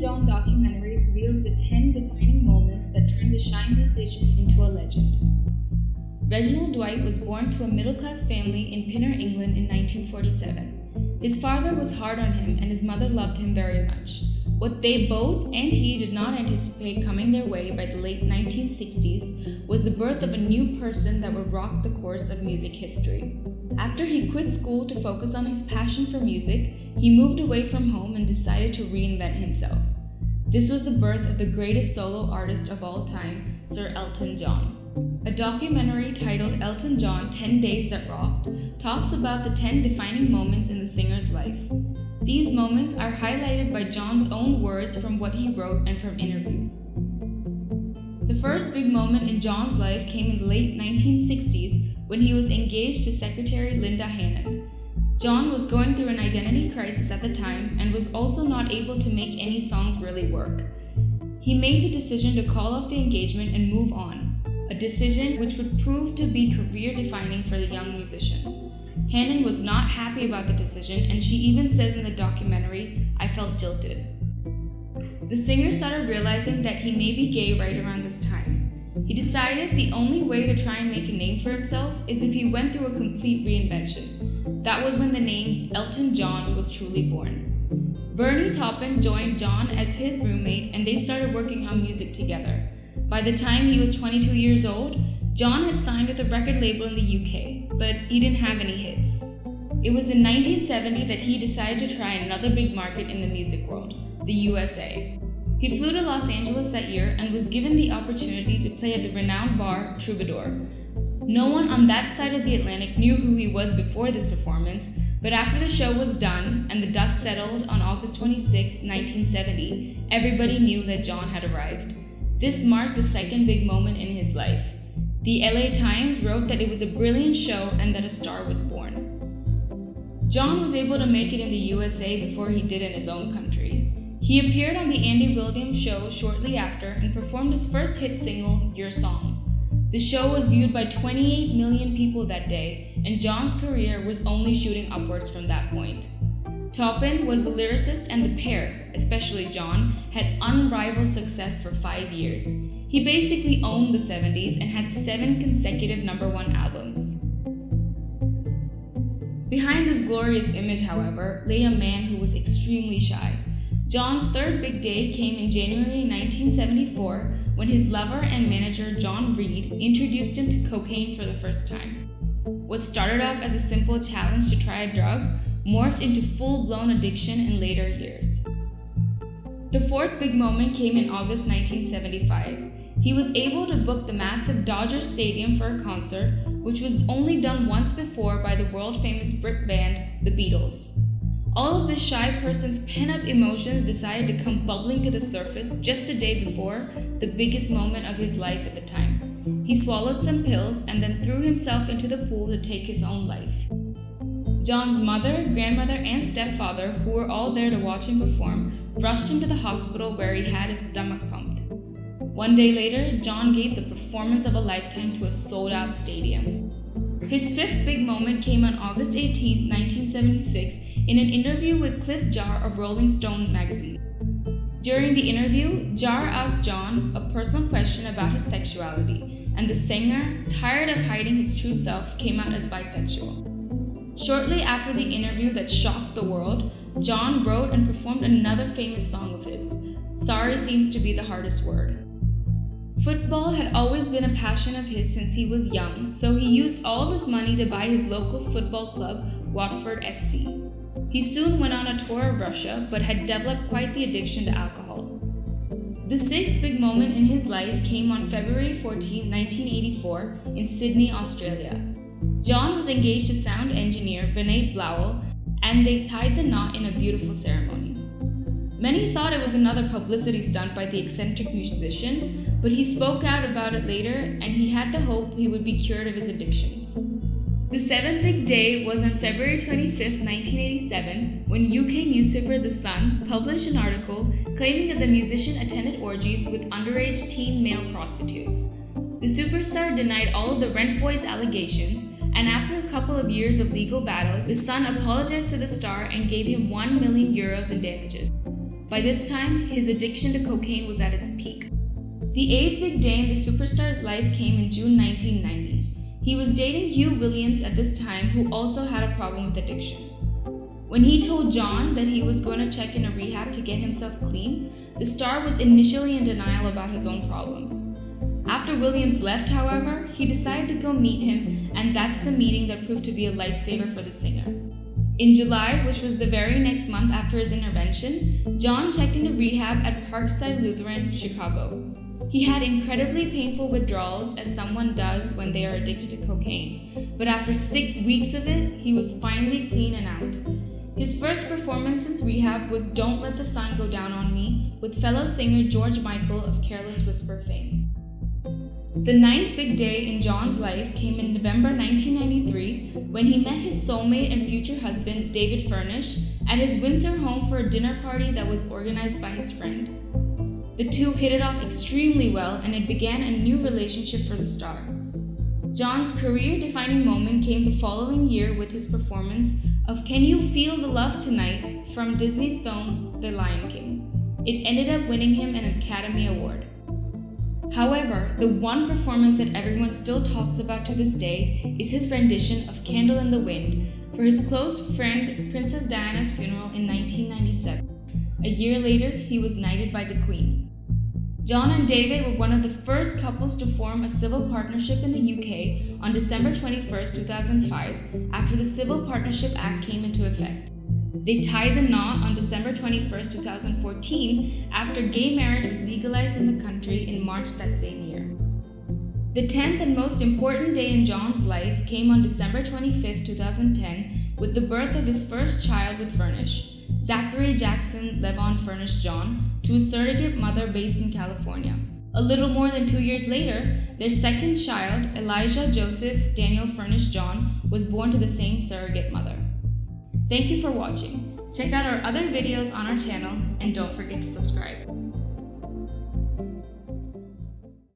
Elton John documentary reveals the 10 defining moments that turned the shy musician into a legend. Reginald Dwight was born to a middle-class family in Pinner, England in 1947. His father was hard on him and his mother loved him very much. What they both and he did not anticipate coming their way by the late 1960s was the birth of a new person that would rock the course of music history. After he quit school to focus on his passion for music, he moved away from home and decided to reinvent himself. This was the birth of the greatest solo artist of all time, Sir Elton John. A documentary titled Elton John 10 Days That Rocked talks about the 10 defining moments in the singer's life. These moments are highlighted by John's own words from what he wrote and from interviews. The first big moment in John's life came in the late 1960s when he was engaged to secretary Linda Hannon. John was going through an identity crisis at the time and was also not able to make any songs really work. He made the decision to call off the engagement and move on, a decision which would prove to be career-defining for the young musician. Hannon was not happy about the decision, and she even says in the documentary, "I felt jilted." The singer started realizing that he may be gay right around this time. He decided the only way to try and make a name for himself is if he went through a complete reinvention. That was when the name Elton John was truly born. Bernie Taupin joined John as his roommate and they started working on music together. By the time he was 22 years old, John had signed with a record label in the UK, but he didn't have any hits. It was in 1970 that he decided to try another big market in the music world, the USA. He flew to Los Angeles that year and was given the opportunity to play at the renowned bar Troubadour. No one on that side of the Atlantic knew who he was before this performance, but after the show was done and the dust settled on August 26, 1970, everybody knew that John had arrived. This marked the second big moment in his life. The LA Times wrote that it was a brilliant show and that a star was born. John was able to make it in the USA before he did in his own country. He appeared on the Andy Williams show shortly after and performed his first hit single, Your Song. The show was viewed by 28 million people that day, and John's career was only shooting upwards from that point. Taupin was the lyricist and the pair, especially John, had unrivaled success for 5 years. He basically owned the 70s and had 7 consecutive #1 albums. Behind this glorious image, however, lay a man who was extremely shy. John's third big day came in January 1974 when his lover and manager John Reed introduced him to cocaine for the first time. What started off as a simple challenge to try a drug morphed into full-blown addiction in later years. The fourth big moment came in August 1975. He was able to book the massive Dodger Stadium for a concert, which was only done once before by the world-famous Brit band, the Beatles. All of this shy person's pent-up emotions decided to come bubbling to the surface just a day before the biggest moment of his life at the time. He swallowed some pills and then threw himself into the pool to take his own life. John's mother, grandmother, and stepfather, who were all there to watch him perform, rushed him to the hospital where he had his stomach pumped. One day later, John gave the performance of a lifetime to a sold-out stadium. His fifth big moment came on August 18, 1976, in an interview with Cliff Jar of Rolling Stone magazine. During the interview, Jar asked John a personal question about his sexuality, and the singer, tired of hiding his true self, came out as bisexual. Shortly after the interview that shocked the world, John wrote and performed another famous song of his, "Sorry Seems to Be the Hardest Word." Football had always been a passion of his since he was young, so he used all this money to buy his local football club, Watford FC. He soon went on a tour of Russia, but had developed quite the addiction to alcohol. The sixth big moment in his life came on February 14, 1984, in Sydney, Australia. John was engaged to sound engineer Vinay Blowell, and they tied the knot in a beautiful ceremony. Many thought it was another publicity stunt by the eccentric musician, but he spoke out about it later and he had the hope he would be cured of his addictions. The seventh big day was on February 25, 1987, when UK newspaper The Sun published an article claiming that the musician attended orgies with underage teen male prostitutes. The superstar denied all of the Rent Boys allegations, and after a couple of years of legal battles, The Sun apologized to the star and gave him €1 million in damages. By this time, his addiction to cocaine was at its peak. The eighth big day in the superstar's life came in June 1990. He was dating Hugh Williams at this time, who also had a problem with addiction. When he told John that he was going to check in a rehab to get himself clean, the star was initially in denial about his own problems. After Williams left, however, he decided to go meet him, and that's the meeting that proved to be a lifesaver for the singer. In July, which was the very next month after his intervention, John checked into rehab at Parkside Lutheran, Chicago. He had incredibly painful withdrawals, as someone does when they are addicted to cocaine, but after 6 weeks of it, he was finally clean and out. His first performance since rehab was Don't Let the Sun Go Down on Me with fellow singer George Michael of Careless Whisper fame. The ninth big day in John's life came in November 1993 when he met his soulmate and future husband David Furnish at his Windsor home for a dinner party that was organized by his friend. The two hit it off extremely well, and it began a new relationship for the star. John's career-defining moment came the following year with his performance of Can You Feel the Love Tonight from Disney's film The Lion King. It ended up winning him an Academy Award. However, the one performance that everyone still talks about to this day is his rendition of Candle in the Wind for his close friend Princess Diana's funeral in 1997. A year later, he was knighted by the Queen. John and David were one of the first couples to form a civil partnership in the UK on December 21, 2005, after the Civil Partnership Act came into effect. They tied the knot on December 21, 2014, after gay marriage was legalized in the country in March that same year. The 10th and most important day in John's life came on December 25, 2010, with the birth of his first child with Furnish, Zachary Jackson Levon Furnish John, to a surrogate mother based in California. A little more than 2 years later, their second child, Elijah Joseph Daniel Furnish John, was born to the same surrogate mother. Thank you for watching. Check out our other videos on our channel and don't forget to subscribe.